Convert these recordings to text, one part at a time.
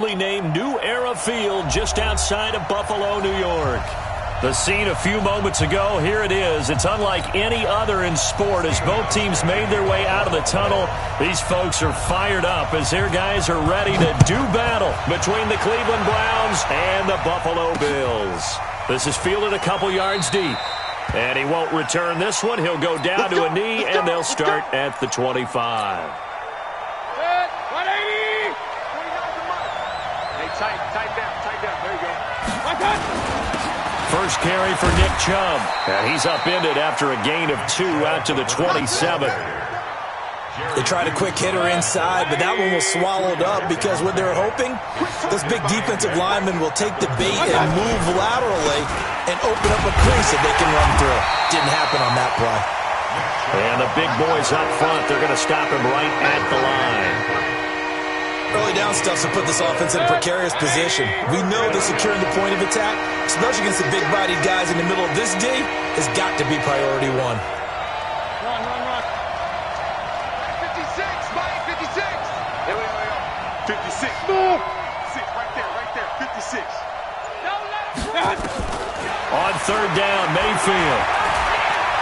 Named New Era Field just outside of Buffalo, New York. The scene a few moments ago, here it is. It's unlike any other in sport as both teams made their way out of the tunnel. These folks are fired up as their guys are ready to do battle between the Cleveland Browns and the Buffalo Bills. This is fielded a couple yards deep. And he won't return this one. He'll go down to a knee, and they'll start at the 25. Tight down. There you go. First carry for Nick Chubb. And he's upended after a gain of 2 out to the 27. They tried a quick hitter inside, but that one was swallowed up because what they're hoping, this big defensive lineman will take the bait and move laterally and open up a crease that they can run through. Didn't happen on that play. And the big boys up front, they're going to stop him right at the line. Early down stuff to put this offense in a precarious position. We know that securing the point of attack, especially against the big-bodied guys in the middle of this D, has got to be priority one. Run. 56, Mike, 56. Here we go. 56. Move. 6, right there. 56. On third down, Mayfield.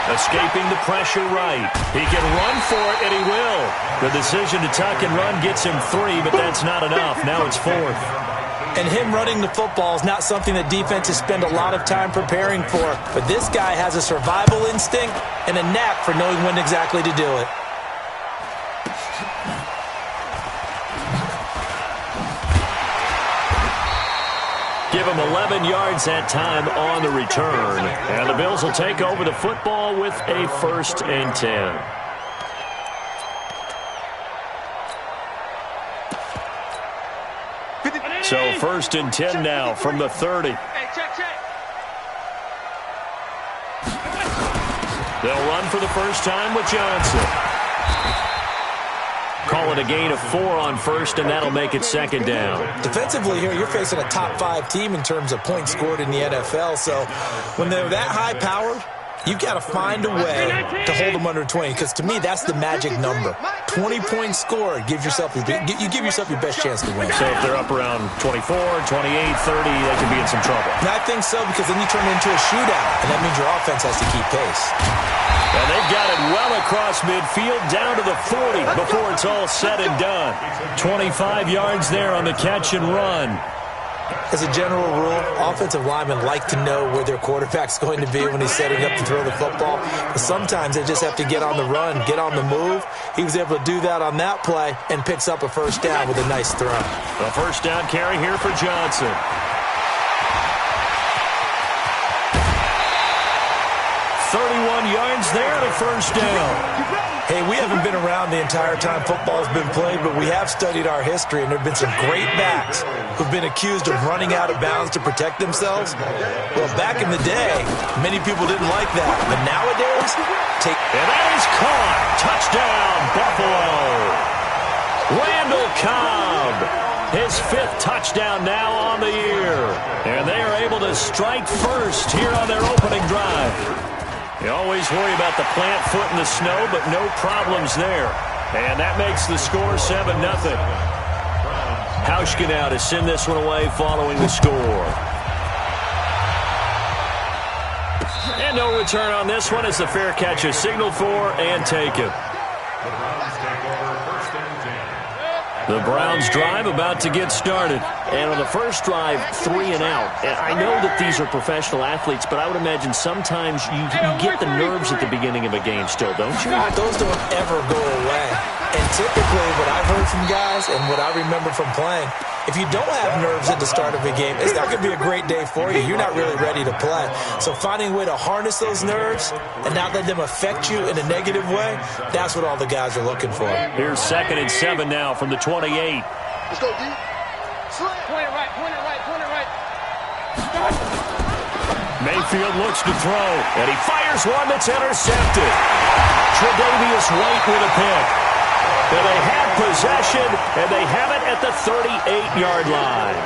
Escaping the pressure right. He can run for it, and he will. The decision to tuck and run gets him 3, but that's not enough. Now it's 4th. And him running the football is not something that defenses spend a lot of time preparing for. But this guy has a survival instinct and a knack for knowing when exactly to do it. Give him 11 yards that time on the return. And the Bills will take over the football with a 1st and 10. So 1st and 10 now from the 30. They'll run for the first time with Johnson. Call it a gain of 4 on 1st, and that'll make it 2nd down. Defensively here, you're facing a top-5 team in terms of points scored in the NFL. So when they're that high-powered, you've got to find a way to hold them under 20, because to me, that's the magic number. 20 points scored, you give yourself your best chance to win. So if they're up around 24, 28, 30, they could be in some trouble. And I think so, because then you turn it into a shootout, and that means your offense has to keep pace. And they've got it well across midfield, down to the 40 before it's all said and done. 25 yards there on the catch and run. As a general rule, offensive linemen like to know where their quarterback's going to be when he's setting up to throw the football. But sometimes they just have to get on the run, get on the move. He was able to do that on that play and picks up a 1st down with a nice throw. A 1st down carry here for Johnson. 31 yards there to 1st down. Hey, we haven't been around the entire time football's been played, but we have studied our history, and there have been some great backs who've been accused of running out of bounds to protect themselves. Well, back in the day, many people didn't like that. But nowadays, and that is caught. Touchdown, Buffalo. Randall Cobb. His 5th touchdown now on the year. And they are able to strike first here on their opening drive. You always worry about the plant foot in the snow, but no problems there. And that makes the score 7-0. Hauschka now to send this one away following the score. And no return on this one as the fair catch is signaled for and taken. The Browns drive about to get started. And on the first drive, 3 and out. And I know that these are professional athletes, but I would imagine sometimes you get the nerves at the beginning of a game still, don't you? Those don't ever go away. And typically what I've heard from guys and what I remember from playing, if you don't have nerves at the start of a game, it's not going to be a great day for you. You're not really ready to play. So finding a way to harness those nerves and not let them affect you in a negative way, that's what all the guys are looking for. Here's 2nd and 7 now from the 28. Let's go, D. Point it right. Mayfield looks to throw, and he fires one that's intercepted. Tre'Davious White with a pick. And they have possession, and they have it at the 38-yard line.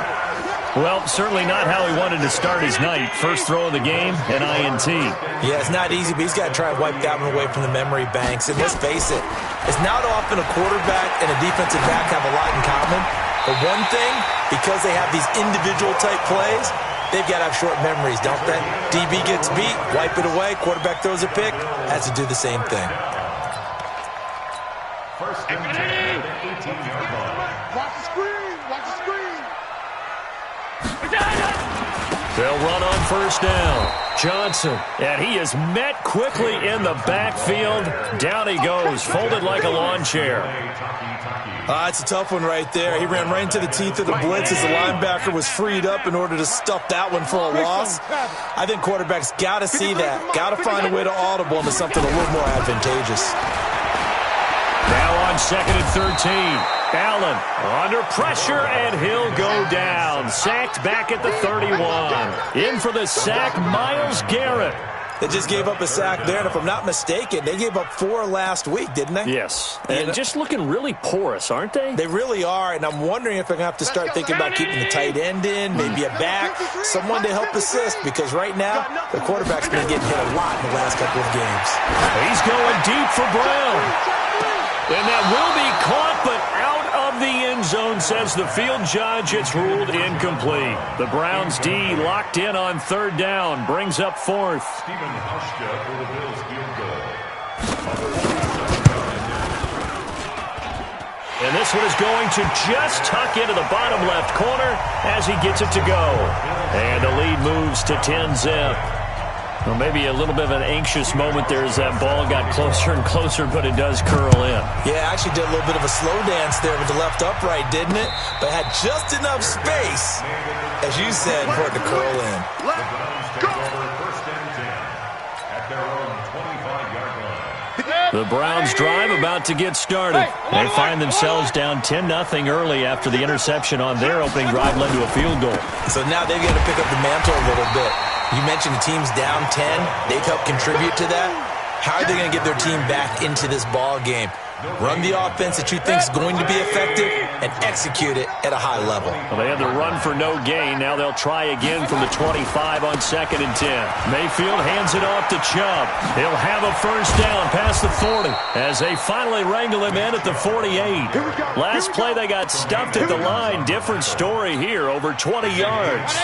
Well, certainly not how he wanted to start his night. First throw of the game, an INT. Yeah, it's not easy, but he's got to try and wipe that one away from the memory banks. And let's face it, it's not often a quarterback and a defensive back have a lot in common. The one thing, because they have these individual type plays, they've got to have short memories, don't they? DB gets beat, wipe it away, quarterback throws a pick, has to do the same thing. First and 10, 18-yard line. Watch the screen, watch the screen. They'll run on first down. Johnson, and he is met quickly in the backfield. Down he goes, folded like a lawn chair. It's a tough one right there. He ran right into the teeth of the blitz as the linebacker was freed up in order to stuff that one for a loss. I think quarterbacks got to see that, got to find a way to audible into something a little more advantageous. Now on 2nd and 13. Allen under pressure, and he'll go down. Sacked back at the 31. In for the sack, Myles Garrett. They just gave up a sack there, and if I'm not mistaken, they gave up 4 last week, didn't they? Yes, and just looking really porous, aren't they? They really are, and I'm wondering if they're going to have to start thinking about keeping the tight end in, maybe a back, someone to help assist, because right now, the quarterback's been getting hit a lot in the last couple of games. He's going deep for Brown. And that will be caught, but out of the end zone, says the field judge. It's ruled incomplete. The Browns D locked in on 3rd down, brings up 4th. Stephen Hauschka for the Bills field goal. And this one is going to just tuck into the bottom left corner as he gets it to go. And the lead moves to 10-zip. Well, maybe a little bit of an anxious moment there as that ball got closer and closer, but it does curl in. Yeah, actually did a little bit of a slow dance there with the left upright, didn't it? But had just enough space, as you said, for it to curl in. Let's go. First and 10 at their own 25-yard line. The Browns drive about to get started. They find themselves down 10-0 early after the interception on their opening drive led to a field goal. So now they've got to pick up the mantle a little bit. You mentioned the team's down 10. They've helped contribute to that. How are they going to get their team back into this ball game? Run the offense that you think is going to be effective and execute it at a high level. Well, they had the run for no gain. Now they'll try again from the 25 on 2nd and 10. Mayfield hands it off to Chubb. He'll have a first down past the 40 as they finally wrangle him in at the 48. Last play they got stuffed at the line. Different story here, over 20 yards.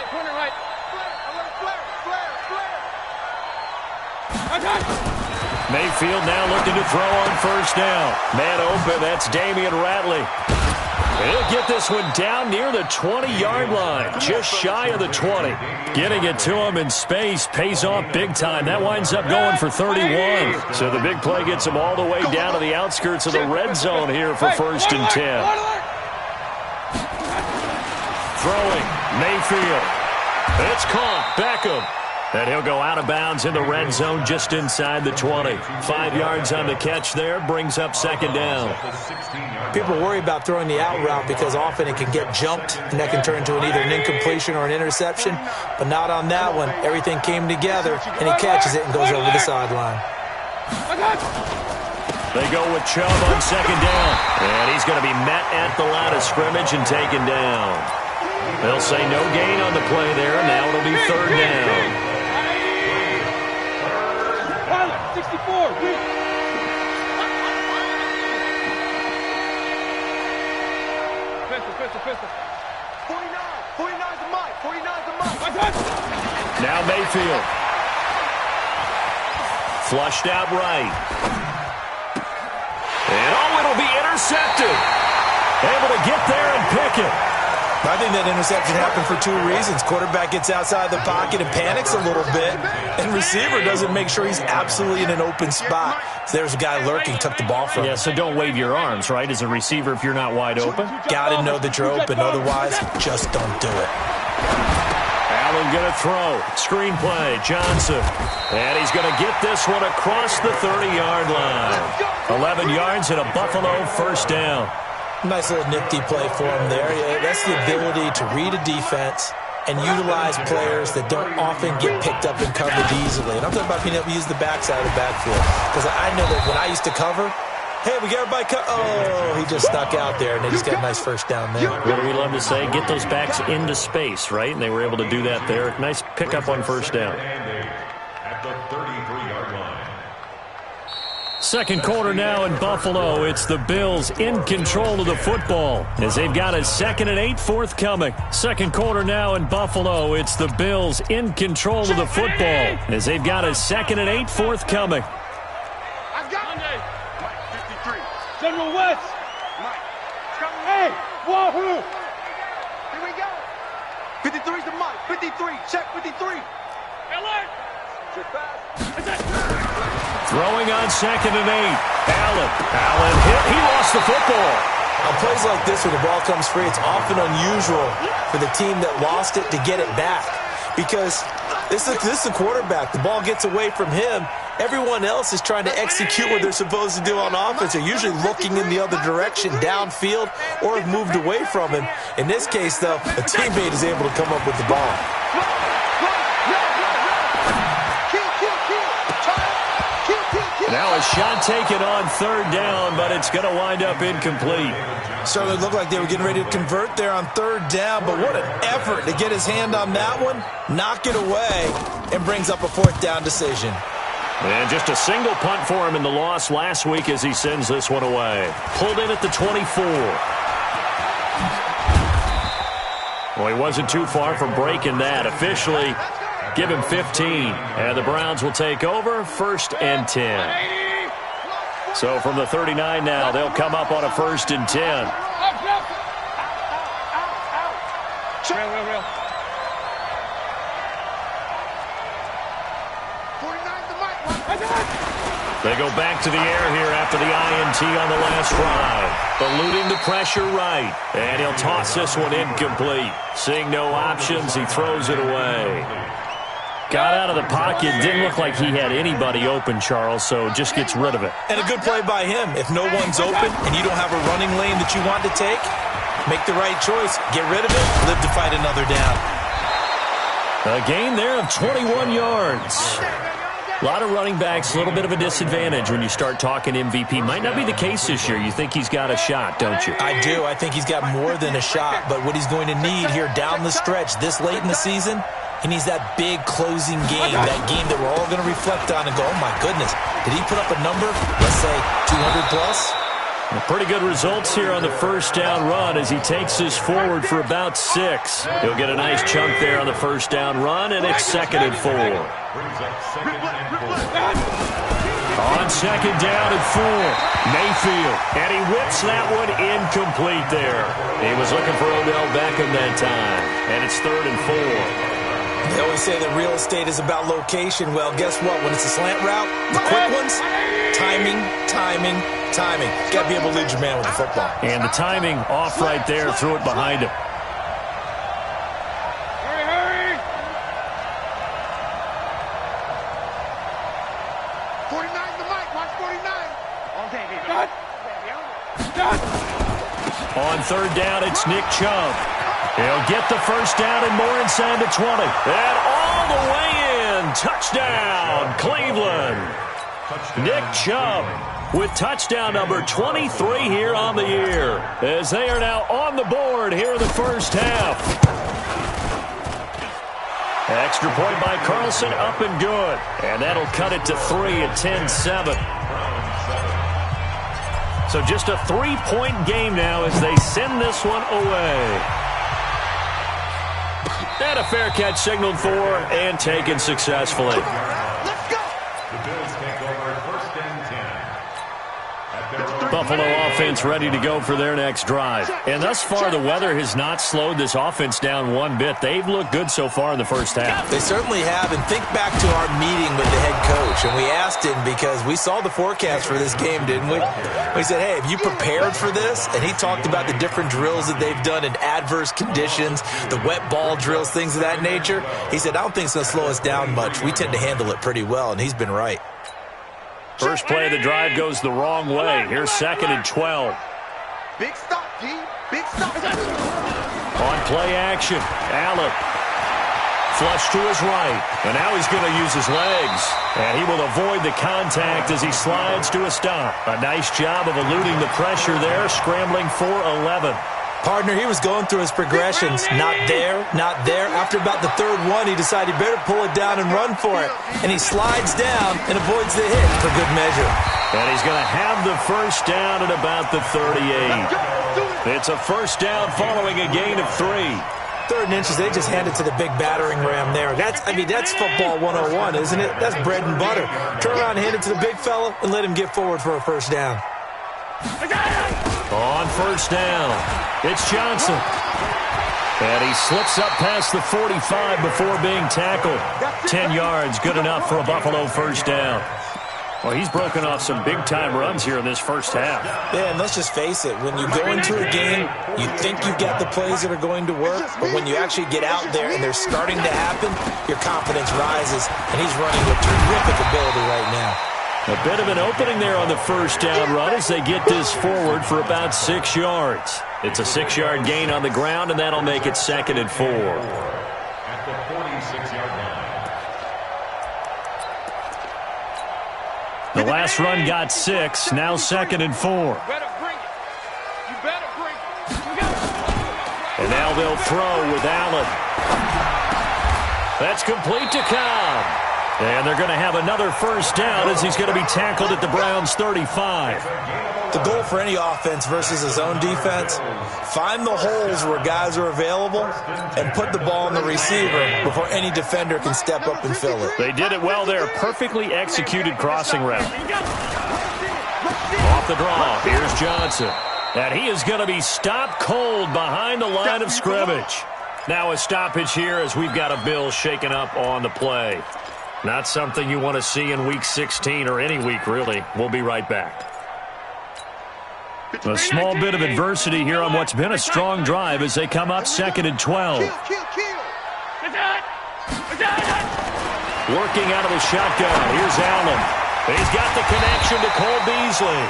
Point it right. Mayfield now looking to throw on first down. Man open, that's Damian Ratley. He'll get this one down near the 20-yard line, just shy of the 20. Getting it to him in space pays off big time. That winds up going for 31. So the big play gets him all the way down to the outskirts of the red zone here for 1st and 10. Throwing, Mayfield. It's caught, Beckham. And he'll go out of bounds in the red zone just inside the 20. 5 yards on the catch there, brings up 2nd down. People worry about throwing the out route because often it can get jumped, and that can turn into either an incompletion or an interception. But not on that one. Everything came together, and he catches it and goes over the sideline. They go with Chubb on 2nd down. And he's going to be met at the line of scrimmage and taken down. They'll say no gain on the play there. Now it'll be 3rd down. 64. Pistol. 49's the mic. Now Mayfield. Flushed out right. And it'll be intercepted. Able to get there and pick it. I think that interception happened for 2 reasons. Quarterback gets outside the pocket and panics a little bit, and receiver doesn't make sure he's absolutely in an open spot. So there's a guy lurking, took the ball from him. Yeah, so don't wave your arms, right, as a receiver if you're not wide open? Got to know that you're open. Otherwise, just don't do it. Allen going to throw. Screen play, Johnson. And he's going to get this one across the 30-yard line. 11 yards and a Buffalo first down. Nice little nifty play for him there. Yeah, that's the ability to read a defense and utilize players that don't often get picked up and covered easily. And I'm talking about being able to use the backside of the backfield. Because I know that when I used to cover, hey, we got everybody he just stuck out there, and they just got a nice first down there. What do we love to say? Get those backs into space, right? And they were able to do that there. Nice pickup on first down. At the 33-yard line. Second quarter now in Buffalo. It's the Bills in control of the football as they've got a 2nd and 8 forthcoming. Second quarter now in Buffalo. It's the Bills in control of the football as they've got a 2nd and 8 forthcoming. I've got it. Mike, 53. General West. Mike, come Hey, Wahoo. Here we go. 53's the Mike. 53. Check 53. Alert. Check pass. Throwing on 2nd and 8. Allen hit. He lost the football. On plays like this where the ball comes free, it's often unusual for the team that lost it to get it back. Because this is the quarterback. The ball gets away from him. Everyone else is trying to execute what they're supposed to do on offense. They're usually looking in the other direction, downfield, or have moved away from him. In this case, though, a teammate is able to come up with the ball. Now a shot taken on 3rd down, but it's going to wind up incomplete. Certainly looked like they were getting ready to convert there on 3rd down, but what an effort to get his hand on that one, knock it away, and brings up a 4th down decision. And just a single punt for him in the loss last week as he sends this one away. Pulled in at the 24. Well, he wasn't too far from breaking that. Officially, give him 15. And the Browns will take over 1st and 10. So from the 39 now, they'll come up on a 1st and 10. Real. 49's the Mike. They go back to the air here after the INT on the last drive. Eluding the pressure right. And he'll toss this one incomplete. Seeing no options, he throws it away. Got out of the pocket. Didn't look like he had anybody open, Charles, so just gets rid of it. And a good play by him. If no one's open and you don't have a running lane that you want to take, make the right choice. Get rid of it. Live to fight another down. A gain there of 21 yards. A lot of running backs, a little bit of a disadvantage when you start talking MVP. Might not be the case this year. You think he's got a shot, don't you? I do. I think he's got more than a shot. But what he's going to need here down the stretch this late in the season, he needs that big closing game, that game that we're all going to reflect on and go, oh, my goodness, did he put up a number, let's say 200 plus? Pretty good results here on the 1st down run as he takes this forward for about 6. He'll get a nice chunk there on the 1st down run, and it's 2nd and 4. On 2nd down and 4, Mayfield, and he whips that one incomplete there. He was looking for Odell Beckham that time, and it's 3rd and 4. They always say that real estate is about location. Well, guess what? When it's a slant route, the quick ones, timing. Got to be able to lead your man with the football. And the timing off right there, threw it behind him. Hurry. 49's the Mike. Watch 49. Okay, Done. On 3rd down, it's Nick Chubb. He'll get the 1st down and more inside the 20. And all the way in. Touchdown, Cleveland. Nick Chubb with touchdown number 23 here on the year, as they are now on the board here in the 1st half. Extra point by Carlson, up and good. And that'll cut it to 3 at 10-7. So just a 3-point game now as they send this one away. And a fair catch signaled for and taken successfully. Let's go. Buffalo offense ready to go for their next drive. And thus far, the weather has not slowed this offense down one bit. They've looked good so far in the 1st half. They certainly have. And think back to our meeting with the head coach. And we asked him, because we saw the forecast for this game, didn't we? We said, hey, have you prepared for this? And he talked about the different drills that they've done in adverse conditions, the wet ball drills, things of that nature. He said, I don't think it's going to slow us down much. We tend to handle it pretty well, and he's been right. First play of the drive goes the wrong way. Here's 2nd and 12. Big stop, G. Big stop. On play action, Allen. Flush to his right. And now he's going to use his legs. And he will avoid the contact as he slides to a stop. A nice job of eluding the pressure there, scrambling for 11. Partner, he was going through his progressions. Not there, not there. After about the 3rd one, he decided he better pull it down and run for it. And he slides down and avoids the hit for good measure. And he's going to have the first down at about the 38. It's a first down following a gain of 3. 3rd and inches, they just handed to the big battering ram there. That's football 101, isn't it? That's bread and butter. Turn around, hand it to the big fella, and let him get forward for a first down. On first down, it's Johnson. And he slips up past the 45 before being tackled. 10 yards, good enough for a Buffalo first down. Well, he's broken off some big-time runs here in this first half. Yeah, and let's just face it. When you go into a game, you think you've got the plays that are going to work, but when you actually get out there and they're starting to happen, your confidence rises, and he's running with terrific ability right now. A bit of an opening there on the first down run as they get this forward for about 6 yards. It's a 6-yard gain on the ground, and that'll make it 2nd and 4. At the 46-yard line. The last run got 6, now 2nd and 4. Better bring it. You better bring it. And now they'll throw with Allen. That's complete to Cobb. And they're going to have another first down as he's going to be tackled at the Browns' 35. The goal for any offense versus a zone defense, find the holes where guys are available and put the ball on the receiver before any defender can step up and fill it. They did it well there. Perfectly executed crossing route. Off the draw, here's Johnson. And he is going to be stopped cold behind the line of scrimmage. Now a stoppage here as we've got a Bill shaken up on the play. Not something you want to see in Week 16 or any week, really. We'll be right back. A small bit of adversity here on what's been a strong drive as they come up 2nd and 12. Working out of the shotgun. Here's Allen. He's got the connection to Cole Beasley.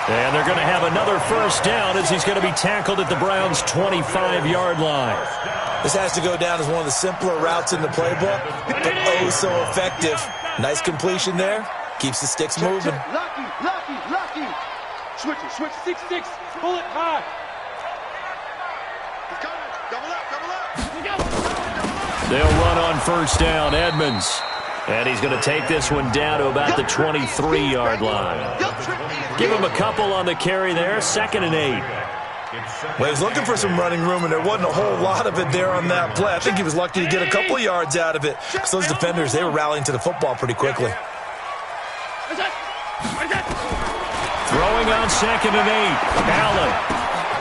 And they're going to have another first down as he's going to be tackled at the Browns' 25-yard line. This has to go down as one of the simpler routes in the playbook, but oh so effective. Nice completion there. Keeps the sticks moving. Lucky. Switch it. 6-6. Pull it high. Double up. They'll run on first down, Edmonds. And he's going to take this one down to about the 23-yard line. Give him a couple on the carry there, 2nd and 8. Well, he was looking for some running room, and there wasn't a whole lot of it there on that play. I think he was lucky to get a couple of yards out of it because those defenders, they were rallying to the football pretty quickly. Throwing on 2nd and 8. Allen.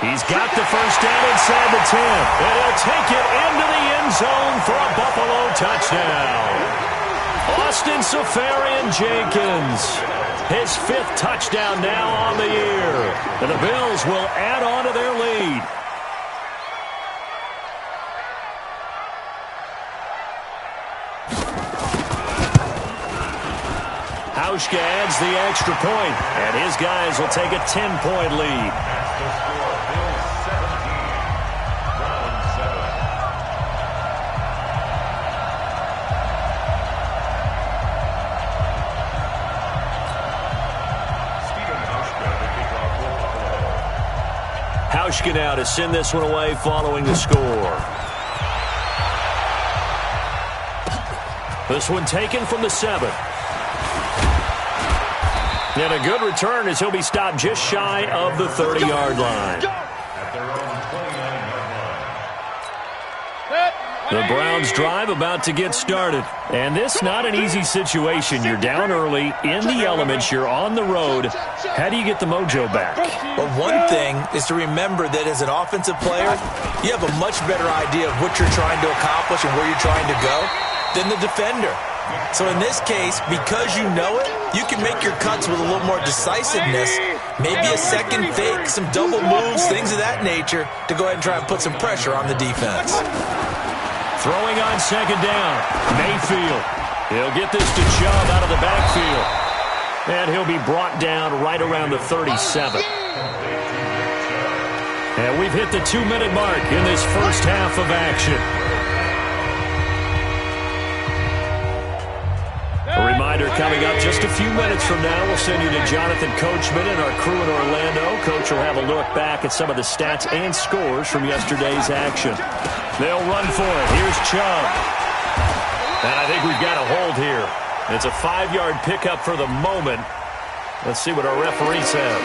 He's got the first down inside the 10. And he'll take it into the end zone for a Buffalo touchdown. Austin Seferian-Jenkins. His 5th touchdown now on the year. And the Bills will add on to their lead. Hauschka adds the extra point, and his guys will take a 10-point lead. Hauschka now to send this one away following the score. This one taken from the 7. And a good return as he'll be stopped just shy of the 30-yard line. The Browns drive about to get started. And this not an easy situation. You're down early, in the elements, you're on the road. How do you get the mojo back? Well, one thing is to remember that as an offensive player, you have a much better idea of what you're trying to accomplish and where you're trying to go than the defender. So in this case, because you know it, you can make your cuts with a little more decisiveness, maybe a second fake, some double moves, things of that nature, to go ahead and try and put some pressure on the defense. Throwing on 2nd down, Mayfield. He'll get this to Chubb out of the backfield. And he'll be brought down right around the 37. And we've hit the 2-minute mark in this first half of action. A reminder coming up just a few minutes from now, we'll send you to Jonathan Coachman and our crew in Orlando. Coach will have a look back at some of the stats and scores from yesterday's action. They'll run for it. Here's Chubb. And I think we've got a hold here. It's a 5-yard pickup for the moment. Let's see what our referees have.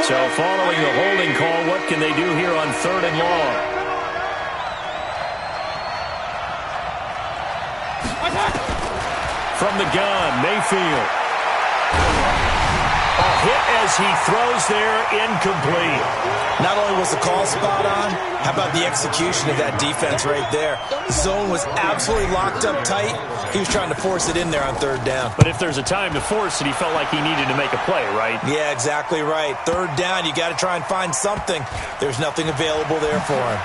So following the holding call, what can they do here on 3rd and long? From the gun, Mayfield. A hit as he throws there, incomplete. Not only was the call spot on, how about the execution of that defense right there? The zone was absolutely locked up tight. He was trying to force it in there on 3rd down. But if there's a time to force it, he felt like he needed to make a play, right? Yeah, exactly right. 3rd down, you got to try and find something. There's nothing available there for him.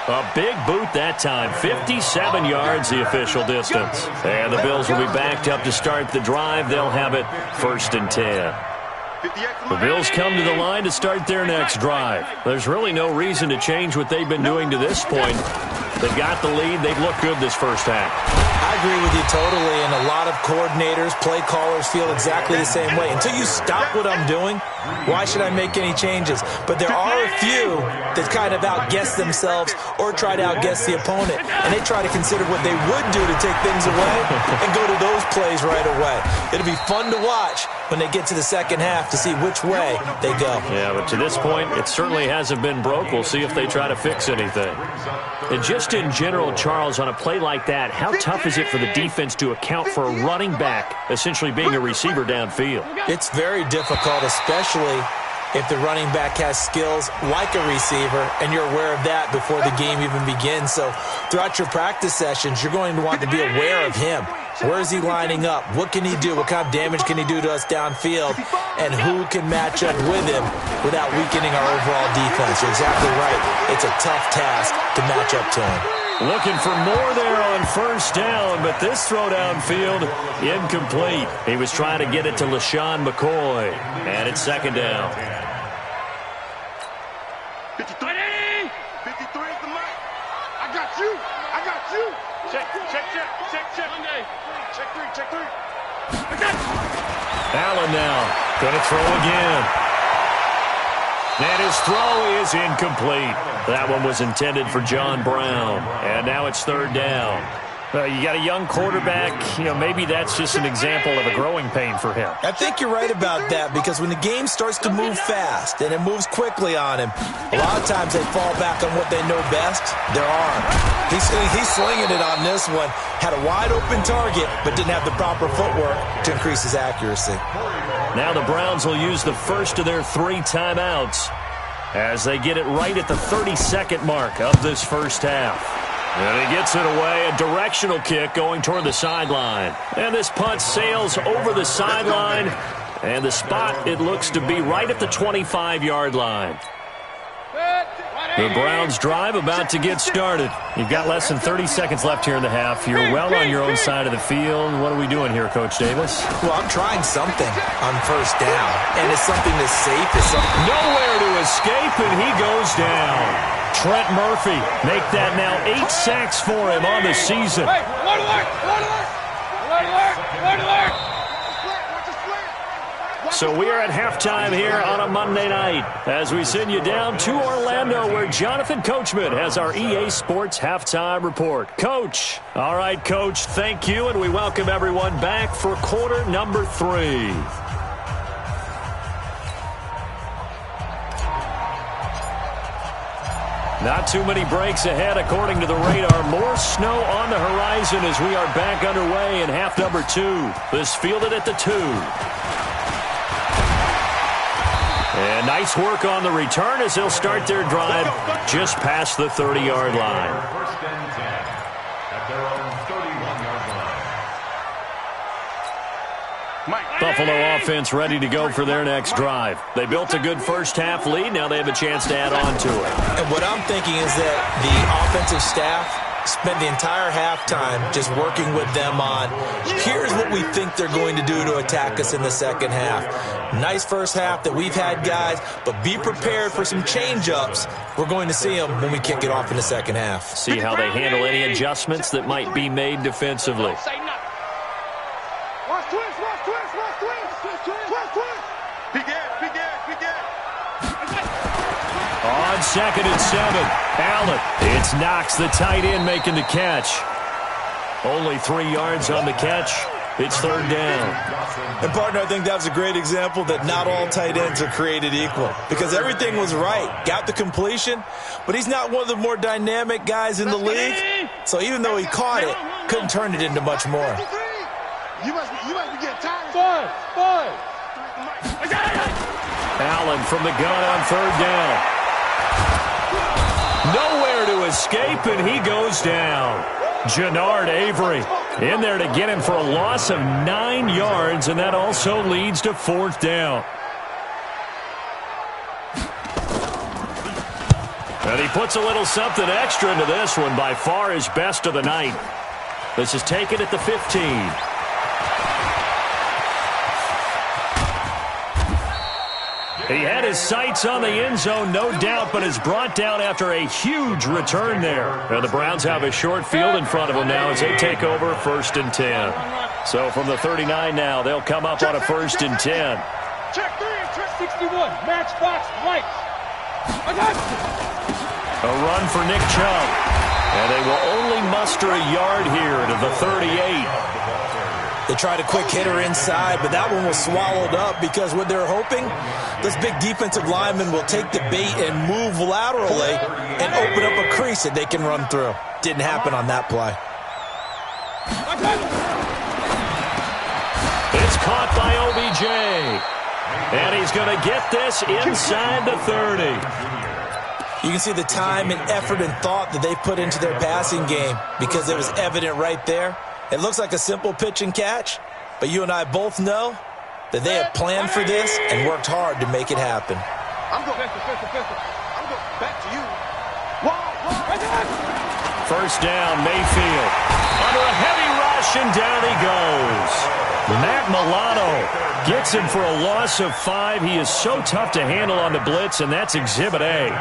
A big boot that time. 57 yards the official distance. And the Bills will be backed up to start the drive. They'll have it 1st and 10. The Bills come to the line to start their next drive. There's really no reason to change what they've been doing to this point. They've got the lead. They've looked good this first half. I agree with you totally, and a lot of coordinators, play callers feel exactly the same way. Until you stop what I'm doing, why should I make any changes? But there are a few that kind of outguess themselves or try to outguess the opponent, and they try to consider what they would do to take things away and go to those plays right away. It'll be fun to watch when they get to the second half to see which way they go. Yeah, but to this point, it certainly hasn't been broke. We'll see if they try to fix anything. And just in general, Charles, on a play like that, how tough is it for the defense to account for a running back essentially being a receiver downfield? It's very difficult, especially if the running back has skills like a receiver, and you're aware of that before the game even begins. So throughout your practice sessions, you're going to want to be aware of him. Where is he lining up? What can he do? What kind of damage can he do to us downfield? And who can match up with him without weakening our overall defense? You're exactly right. It's a tough task to match up to him. Looking for more there on 1st down, but this throw downfield, incomplete. He was trying to get it to LaShawn McCoy, and it's 2nd down. 53 is the mic. I got you. I got you. Check. Check 3. Allen now going to throw again. And his throw is incomplete. That one was intended for John Brown. And now it's 3rd down. You got a young quarterback. Maybe that's just an example of a growing pain for him. I think you're right about that, because when the game starts to move fast and it moves quickly on him, a lot of times they fall back on what they know best, their arm. He's slinging it on this one. Had a wide open target, but didn't have the proper footwork to increase his accuracy. Now the Browns will use the first of their 3 timeouts as they get it right at the 32nd mark of this first half. And he gets it away, a directional kick going toward the sideline. And this punt sails over the sideline, and the spot, it looks to be right at the 25-yard line. The Browns drive about to get started. You've got less than 30 seconds left here in the half. You're well on your own side of the field. What are we doing here, Coach Davis? Well, I'm trying something on 1st down, and it's something that's safe. It's something nowhere to escape, and he goes down. Trent Murphy make that now 8 sacks for him on the season. So we are at halftime here on a Monday night as we send you down to Orlando, where Jonathan Coachman has our EA Sports halftime report. Coach. All right, Coach, thank you, and we welcome everyone back for quarter number 3. Not too many breaks ahead according to the radar. More snow on the horizon as we are back underway in half number 2. This fielded at the 2. And nice work on the return as they'll start their drive just past the 30-yard line. Buffalo offense ready to go for their next drive. They built a good first half lead. Now they have a chance to add on to it. And what I'm thinking is that the offensive staff spent the entire halftime just working with them on, here's what we think they're going to do to attack us in the second half. Nice first half that we've had, guys, but be prepared for some change-ups. We're going to see them when we kick it off in the second half. See how they handle any adjustments that might be made defensively. On 2nd and 7. Allen. It's Knox, the tight end, making the catch. Only 3 yards on the catch. It's 3rd down. And, partner, I think that was a great example that not all tight ends are created equal because everything was right. Got the completion, but he's not one of the more dynamic guys in the league. So even though he caught it, couldn't turn it into much more. You must be getting tired. Five. Allen from the gun on 3rd down. Nowhere to escape, and he goes down. Jannard Avery in there to get him for a loss of 9 yards, and that also leads to 4th down. And he puts a little something extra into this one, by far his best of the night. This is taken at the 15. He had his sights on the end zone, no doubt, but is brought down after a huge return there. And the Browns have a short field in front of them now as they take over 1st and 10. So from the 39 now, they'll come up on a 1st and 10. Check 3, check 61. Matchbox right. A run for Nick Chubb. And they will only muster a yard here to the 38. They tried a quick hitter inside, but that one was swallowed up because what they're hoping, this big defensive lineman will take the bait and move laterally and open up a crease that they can run through. Didn't happen on that play. It's caught by OBJ. And he's going to get this inside the 30. You can see the time and effort and thought that they put into their passing game because it was evident right there. It looks like a simple pitch and catch, but you and I both know that they have planned for this and worked hard to make it happen. I'm going back to you. First down, Mayfield. Under a heavy rush, and down he goes. Matt Milano gets him for a loss of 5. He is so tough to handle on the blitz, and that's Exhibit A.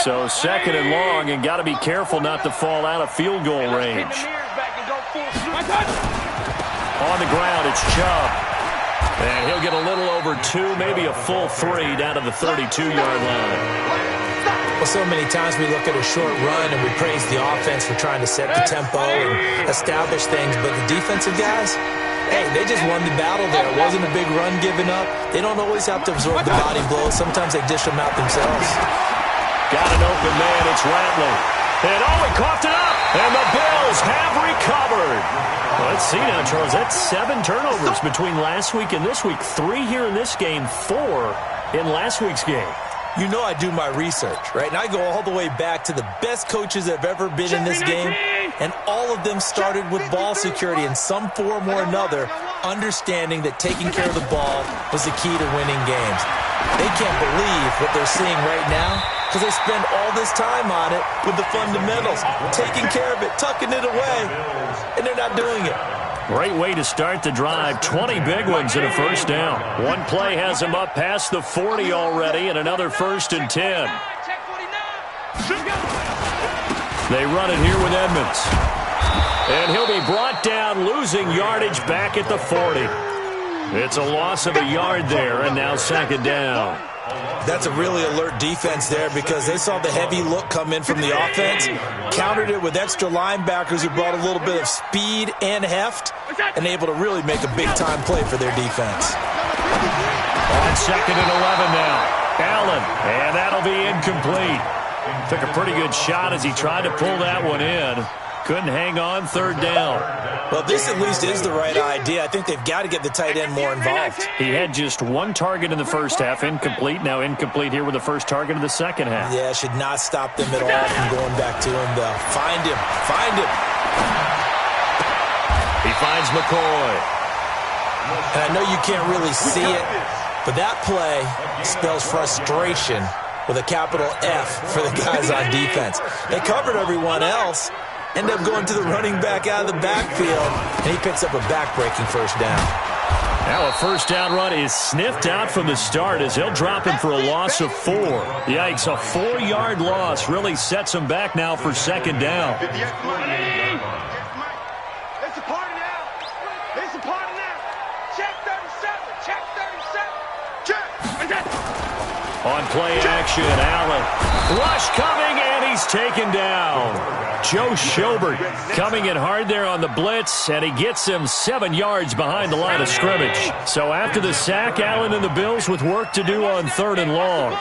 So 2nd and long, and got to be careful not to fall out of field goal range. On the ground, it's Chubb. And he'll get a little over 2, maybe a full 3 down to the 32-yard line. Well, so many times we look at a short run and we praise the offense for trying to set the tempo and establish things, but the defensive guys, hey, they just won the battle there. It wasn't a big run given up. They don't always have to absorb the body blows. Sometimes they dish them out themselves. Got an open man. It's Ratley. And he coughed it up. And the Bills have recovered. Let's see now, Charles. That's 7 turnovers between last week and this week. 3 here in this game, 4 in last week's game. You know I do my research, right? And I go all the way back to the best coaches that have ever been in this game. And all of them started with ball security in some form or another, understanding that taking care of the ball was the key to winning games. They can't believe what they're seeing right now because they spend all this time on it with the fundamentals, taking care of it, tucking it away, and they're not doing it. Great way to start the drive. 20 big ones and a first down. One play has him up past the 40 already, and another 1st and 10. They run it here with Edmonds. And he'll be brought down, losing yardage back at the 40. It's a loss of a yard there, and now 2nd down. That's a really alert defense there because they saw the heavy look come in from the offense, countered it with extra linebackers who brought a little bit of speed and heft, and able to really make a big-time play for their defense. On 2nd and 11 now. Allen, and that'll be incomplete. Took a pretty good shot as he tried to pull that one in. Couldn't hang on, 3rd down. Well, this at least is the right idea. I think they've got to get the tight end more involved. He had just 1 target in the first half, incomplete. Now incomplete here with the first target of the second half. Yeah, should not stop them at all from going back to him, though. Find him. He finds McCoy. And I know you can't really see it, but that play spells frustration with a capital F for the guys on defense. They covered everyone else. End up going to the running back out of the backfield, and he picks up a back-breaking first down. Now a first down run is sniffed out from the start as he'll drop him for a loss of 4. Yikes, a 4-yard loss really sets him back now for 2nd down. It's a party now. Check 37. Check. On play action. Allen. Rush coming, and he's taken down. Joe Schobert coming in hard there on the blitz, and he gets him 7 yards behind the line of scrimmage. So after the sack, Allen and the Bills with work to do on 3rd and long.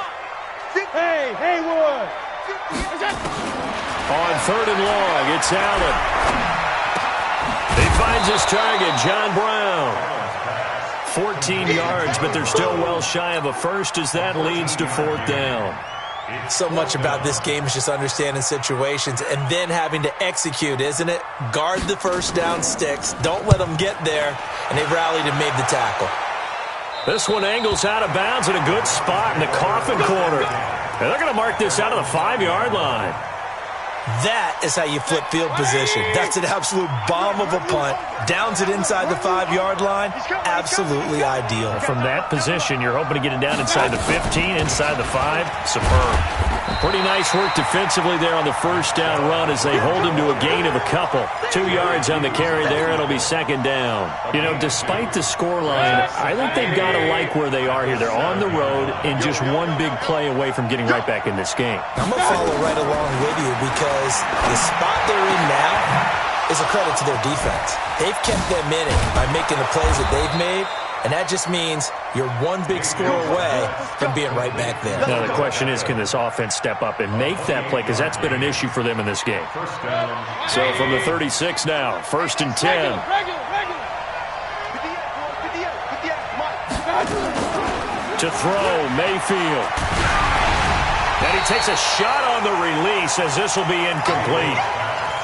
Hey, Haywood! On 3rd and long, it's Allen. He finds his target, John Brown. 14 yards, but they're still well shy of a first as that leads to 4th down. So much about this game is just understanding situations and then having to execute, isn't it? Guard the first down sticks. Don't let them get there. And they rallied and made the tackle. This one angles out of bounds in a good spot in the coffin corner. And they're going to mark this out of the 5-yard line. That is how you flip field position. That's an absolute bomb of a punt. Downs it inside the 5-yard line. Absolutely ideal. From that position, you're hoping to get it down inside the 15, inside the 5. Superb. Pretty nice work defensively there on the first down run as they hold him to a gain of a couple. 2 yards on the carry there. It'll be 2nd down. You know, despite the scoreline, I think they've got to like where they are here. They're on the road and just one big play away from getting right back in this game. I'm going to follow right along with you because the spot they're in now is a credit to their defense. They've kept them in it by making the plays that they've made, and that just means you're one big score away from being right back there. Now the question is, can this offense step up and make that play? Because that's been an issue for them in this game. So from the 36 now, 1st and 10. To throw, Mayfield. And he takes a shot on the release as this will be incomplete.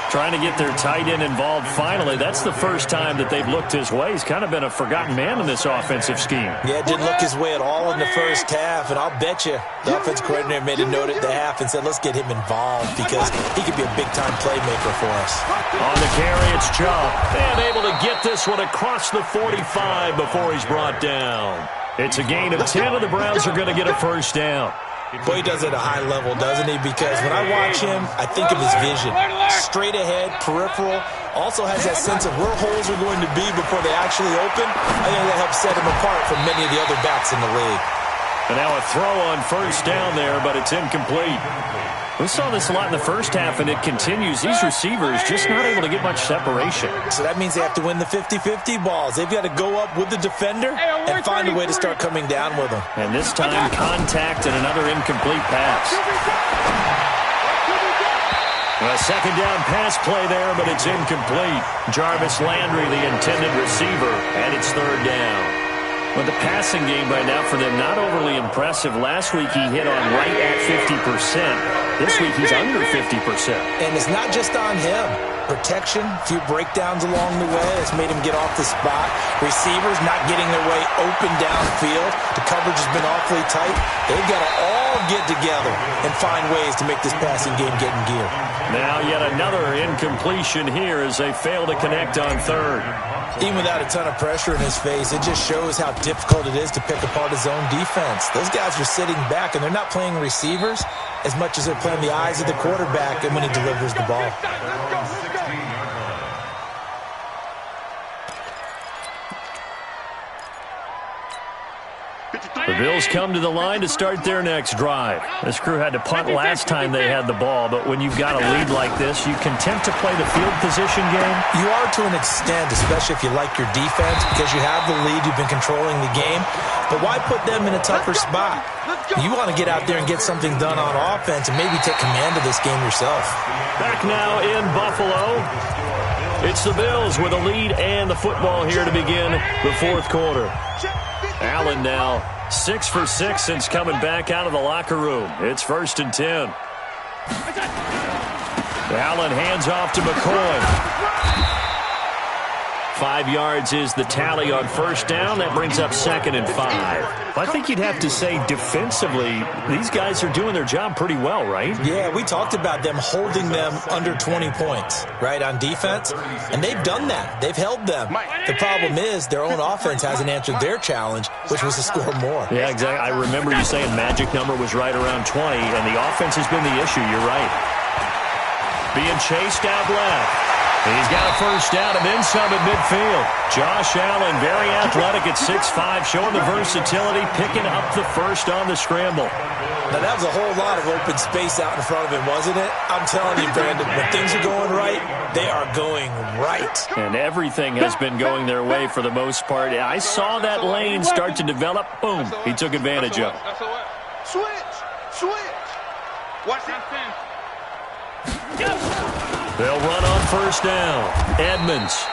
Trying to get their tight end involved finally. That's the first time that they've looked his way. He's kind of been a forgotten man in this offensive scheme. Yeah, didn't look his way at all in the first half, and I'll bet you the offensive coordinator made a note at the half and said, let's get him involved because he could be a big-time playmaker for us. On the carry, it's Chubb. And able to get this one across the 45 before he's brought down. It's a gain of 10, and the Browns are going to get a first down. Boy, he does it at a high level, doesn't he? Because when I watch him, I think of his vision. Straight ahead, peripheral, also has that sense of where holes are going to be before they actually open. I think that helps set him apart from many of the other backs in the league. And now a throw on first down there, but it's incomplete. We saw this a lot in the first half, and it continues. These receivers just not able to get much separation. So that means they have to win the 50-50 balls. They've got to go up with the defender and find a way to start coming down with them. And this time, contact and another incomplete pass. A 2nd down pass play there, but it's incomplete. Jarvis Landry, the intended receiver, and it's 3rd down. But the passing game right now for them, not overly impressive. Last week he hit on right at 50%. This week he's under 50%. And it's not just on him. Protection, a few breakdowns along the way. It's made him get off the spot. Receivers not getting their way open downfield. The coverage has been awfully tight. They've got to all get together and find ways to make this passing game get in gear. Now yet another incompletion here as they fail to connect on 3rd. Even without a ton of pressure in his face, it just shows how difficult it is to pick apart his own defense. Those guys are sitting back, and they're not playing receivers as much as they're playing the eyes of the quarterback and when he delivers the ball. The Bills come to the line to start their next drive. This crew had to punt last time they had the ball, but when you've got a lead like this, you content to play the field position game? You are to an extent, especially if you like your defense, because you have the lead, you've been controlling the game. But why put them in a tougher spot? You want to get out there and get something done on offense and maybe take command of this game yourself. Back now in Buffalo. It's the Bills with a lead and the football here to begin the 4th quarter. Allen now 6 for 6 since coming back out of the locker room. It's 1st and 10. Allen hands off to McCoy. 5 yards is the tally on first down. That brings up 2nd and 5. I think you'd have to say defensively, these guys are doing their job pretty well, right? Yeah, we talked about them holding them under 20 points, right, on defense. And they've done that. They've held them. The problem is their own offense hasn't answered their challenge, which was to score more. Yeah, exactly. I remember you saying magic number was right around 20, and the offense has been the issue. You're right. Being chased out left. He's got a first down and then some at midfield. Josh Allen, very athletic at 6'5", showing the versatility, picking up the first on the scramble. Now, that was a whole lot of open space out in front of him, wasn't it? I'm telling you, Brandon, when things are going right, they are going right. And everything has been going their way for the most part. I saw that lane start to develop. Boom. He took advantage of it. Switch. Watch that thing. They'll run on first down. Edmonds.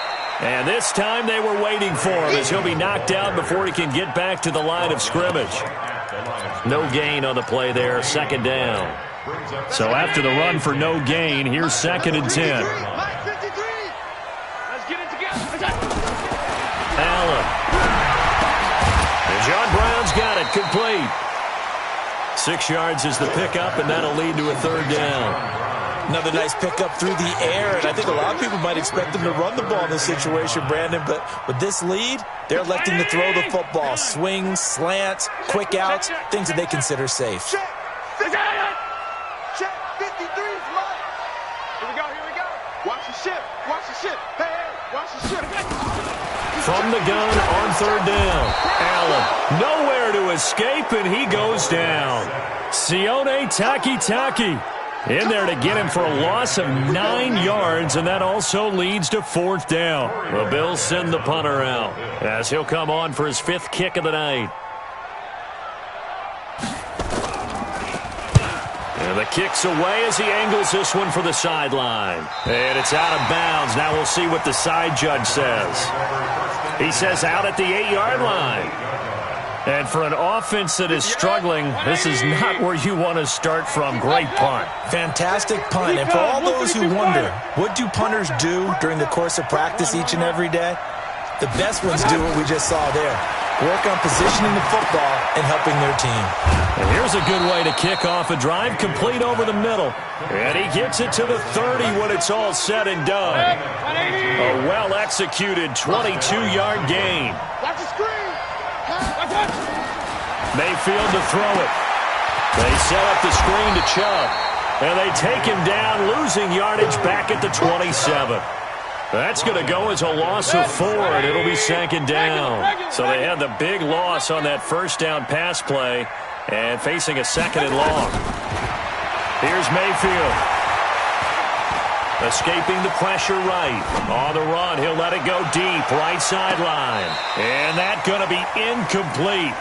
And this time they were waiting for him as he'll be knocked out before he can get back to the line of scrimmage. No gain on the play there, second down. So after the run for no gain, here's 2nd and 10. Let's get it together. Allen. And John Brown's got it, complete. 6 yards is the pickup, and that'll lead to a third down. Another nice pickup through the air, and I think a lot of people might expect them to run the ball in this situation, Brandon, but with this lead, they're electing to throw the football. Swings, slants, quick outs, things that they consider safe. Check. 53 is mine. Here we go. Watch the ship. Hey, watch the ship. From the gun on third down. Allen, nowhere to escape, and he goes down. Sione Takitaki in there to get him for a loss of 9 yards, and that also leads to fourth down. The Bills send the punter out as he'll come on for his 5th kick of the night. And the kick's away as he angles this one for the sideline. And it's out of bounds. Now we'll see what the side judge says. He says out at the 8-yard line. And for an offense that is struggling, this is not where you want to start from. Great punt. Fantastic punt. And for all those who wonder, what do punters do during the course of practice each and every day? The best ones do what we just saw there. Work on positioning the football and helping their team. And here's a good way to kick off a drive, complete over the middle. And he gets it to the 30 when it's all said and done. A well-executed 22-yard gain. Watch the screen. Mayfield to throw it. They set up the screen to Chubb. And they take him down, losing yardage back at the 27. That's going to go as a loss of 4, and it'll be 2nd down. So they had the big loss on that first down pass play and facing a 2nd and long. Here's Mayfield. Escaping the pressure right. On the run, he'll let it go deep, right sideline. And that's going to be incomplete.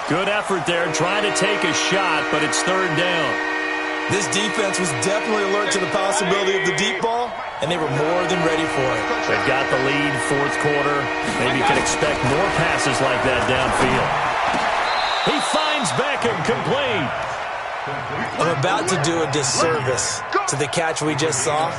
Good effort there, trying to take a shot, but it's 3rd down. This defense was definitely alert to the possibility of the deep ball, and they were more than ready for it. They've got the lead, 4th quarter. Maybe you can expect more passes like that downfield. He finds Beckham, complete. I'm about to do a disservice to the catch we just saw.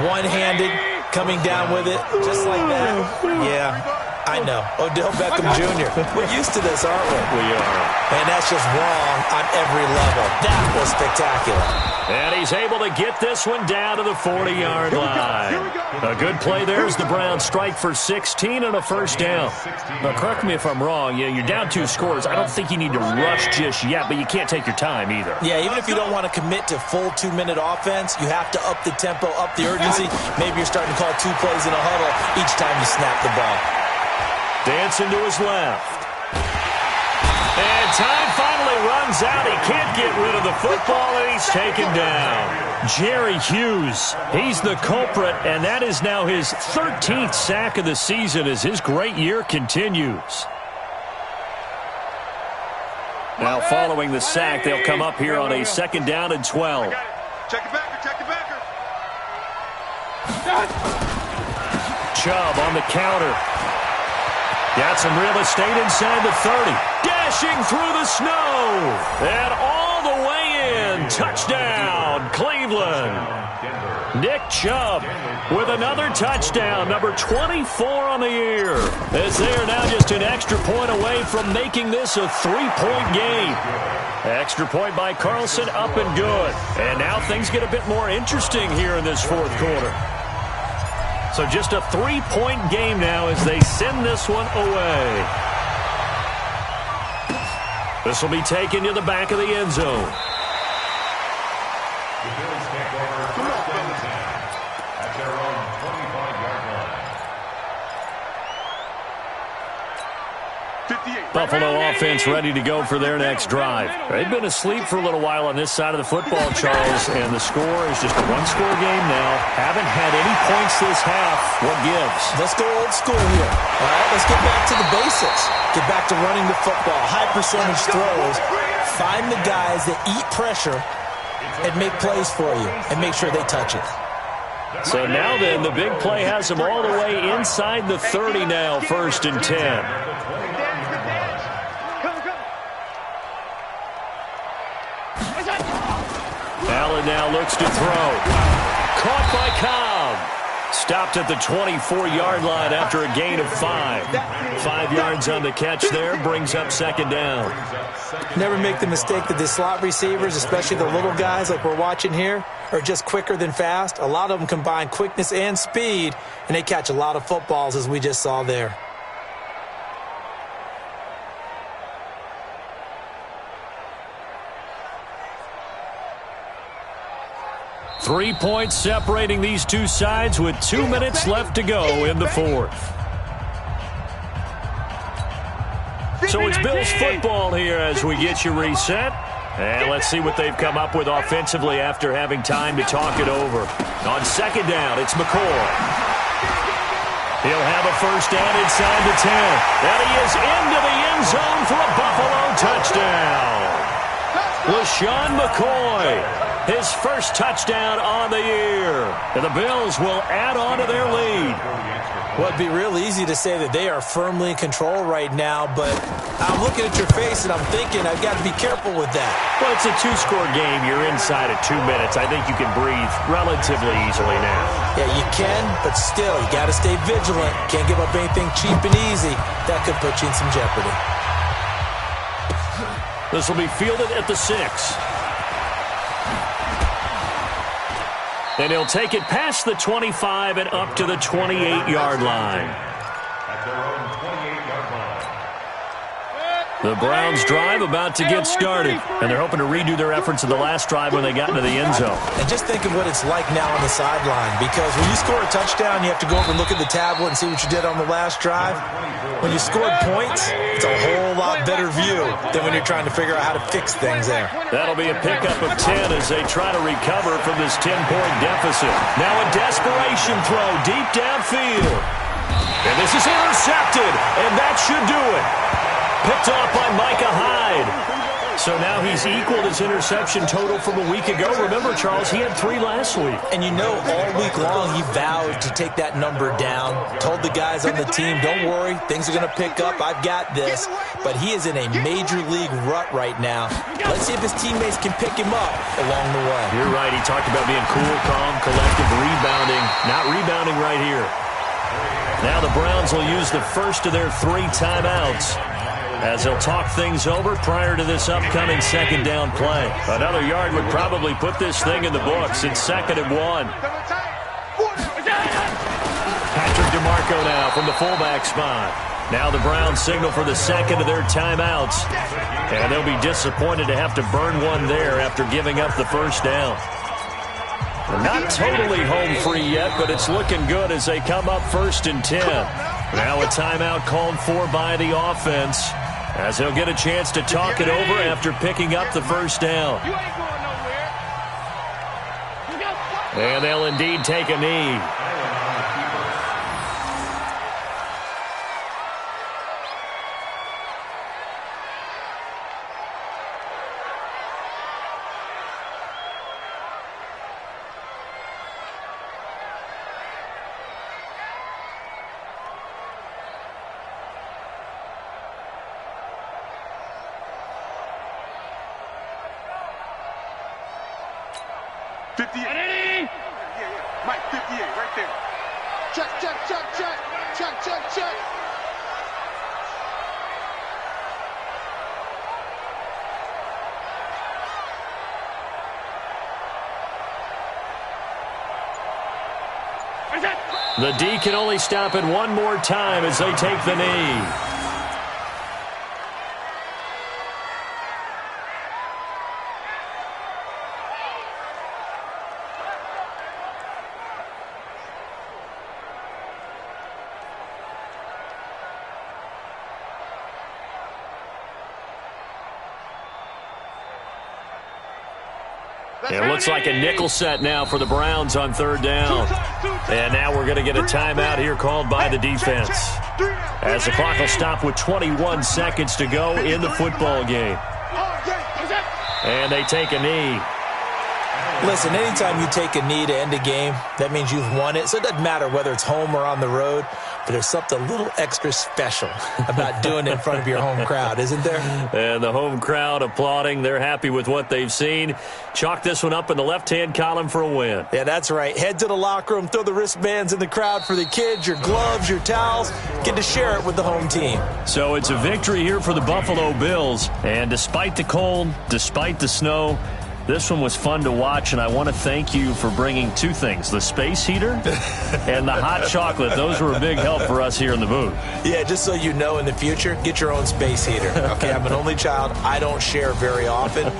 One-handed, coming down with it, just like that. Yeah, I know. Odell Beckham Jr. We're used to this, aren't we? We are. And that's just wrong on every level. That was spectacular. And he's able to get this one down to the 40-yard line. A good play there as the Browns strike for 16 and a first down. Now, correct me if I'm wrong. You're down 2 scores. I don't think you need to rush just yet, but you can't take your time either. Yeah, even if you don't want to commit to full 2-minute offense, you have to up the tempo, up the urgency. Maybe you're starting to call 2 plays in a huddle each time you snap the ball. Dancing to his left. And time finally runs out. He can't get rid of the football, and he's taken down. Jerry Hughes, he's the culprit, and that is now his 13th sack of the season as his great year continues. Now following the sack, they'll come up here on a 2nd down and 12. Check the backer. Chubb on the counter. Got some real estate inside the 30. Dashing through the snow. And all the way in. Touchdown, Cleveland. Nick Chubb with another touchdown, number 24 on the year. As they are now just an extra point away from making this a 3-point game. Extra point by Carlson, up and good. And now things get a bit more interesting here in this 4th quarter. So just a 3-point game now as they send this one away. This will be taken to the back of the end zone. Buffalo offense ready to go for their next drive. They've been asleep for a little while on this side of the football, Charles, and the score is just a one-score game now. Haven't had any points this half. What gives? Let's go old school here. All right, let's get back to the basics. Get back to running the football, high percentage throws. Find the guys that eat pressure and make plays for you and make sure they touch it. So now then, the big play has them all the way inside the 30 now, 1st and 10. Allen now looks to throw. Caught by Cobb. Stopped at the 24-yard line after a gain of 5. 5 yards on the catch there, brings up 2nd down. Never make the mistake that the slot receivers, especially the little guys like we're watching here, are just quicker than fast. A lot of them combine quickness and speed, and they catch a lot of footballs, as we just saw there. Three points separating these two sides with 2 minutes left to go in the 4th. So it's Bills football here as we get you reset. And let's see what they've come up with offensively after having time to talk it over. On 2nd down, it's McCoy. He'll have a 1st down inside the 10. And he is into the end zone for a Buffalo touchdown. LaShawn McCoy. His first touchdown on the year. And the Bills will add on to their lead. Well, it'd be real easy to say that they are firmly in control right now, but I'm looking at your face and I'm thinking I've got to be careful with that. Well, it's a 2-score game. You're inside of 2 minutes. I think you can breathe relatively easily now. Yeah, you can, but still, you got to stay vigilant. Can't give up anything cheap and easy. That could put you in some jeopardy. This will be fielded at the 6. And he'll take it past the 25 and up to the 28-yard line. The Browns drive about to get started, and they're hoping to redo their efforts in the last drive when they got into the end zone. And just think of what it's like now on the sideline, because when you score a touchdown, you have to go over and look at the tablet and see what you did on the last drive. When you scored points, it's a whole lot better view than when you're trying to figure out how to fix things there. That'll be a pickup of 10 as they try to recover from this 10-point deficit. Now a desperation throw deep downfield. And this is intercepted, and that should do it. Picked off by Micah Hyde. So now he's equaled his interception total from a week ago. Remember, Charles, he had 3 last week. And you know, all week long he vowed to take that number down. Told the guys on the team, don't worry, things are going to pick up. I've got this. But he is in a major league rut right now. Let's see if his teammates can pick him up along the way. You're right. He talked about being cool, calm, collective, rebounding. Not rebounding right here. Now the Browns will use the first of their 3 timeouts as they'll talk things over prior to this upcoming 2nd down play. Another yard would probably put this thing in the books. It's 2nd and 1. Patrick DeMarco now from the fullback spot. Now the Browns signal for the 2nd of their timeouts. And they'll be disappointed to have to burn one there after giving up the 1st down. They're not totally home free yet, but it's looking good as they come up 1st and 10. Now a timeout called for by the offense, as they'll get a chance to talk it over after picking up the 1st down. And they'll indeed take a knee. Mike, 58, right there. Check, check, check, check. Check, check, check. The D can only stop it one more time as they take the knee. It looks like a nickel set now for the Browns on third down. And now we're going to get a timeout here called by the defense, as the clock will stop with 21 seconds to go in the football game. And they take a knee. Listen, anytime you take a knee to end a game, that means you've won it. So it doesn't matter whether it's home or on the road, but there's something a little extra special about doing it in front of your home crowd, isn't there? And the home crowd applauding. They're happy with what they've seen. Chalk this one up in the left-hand column for a win. Yeah, that's right. Head to the locker room, throw the wristbands in the crowd for the kids, your gloves, your towels. Get to share it with the home team. So it's a victory here for the Buffalo Bills. And despite the cold, despite the snow, this one was fun to watch, and I want to thank you for bringing two things, the space heater and the hot chocolate. Those were a big help for us here in the booth. Yeah, just so you know, in the future, get your own space heater. Okay, I'm an only child. I don't share very often.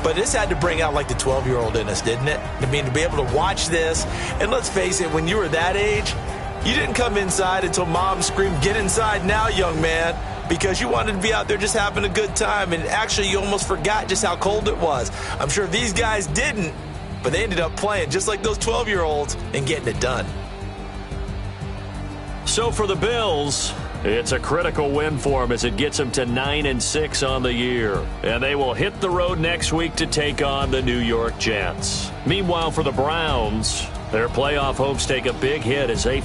But this had to bring out, like, the 12-year-old in us, didn't it? I mean, to be able to watch this, and let's face it, when you were that age, you didn't come inside until Mom screamed, "Get inside now, young man," because you wanted to be out there just having a good time, and actually you almost forgot just how cold it was. I'm sure these guys didn't, but they ended up playing just like those 12-year-olds and getting it done. So for the Bills, it's a critical win for them as it gets them to 9-6 on the year. And they will hit the road next week to take on the New York Jets. Meanwhile, for the Browns, their playoff hopes take a big hit as they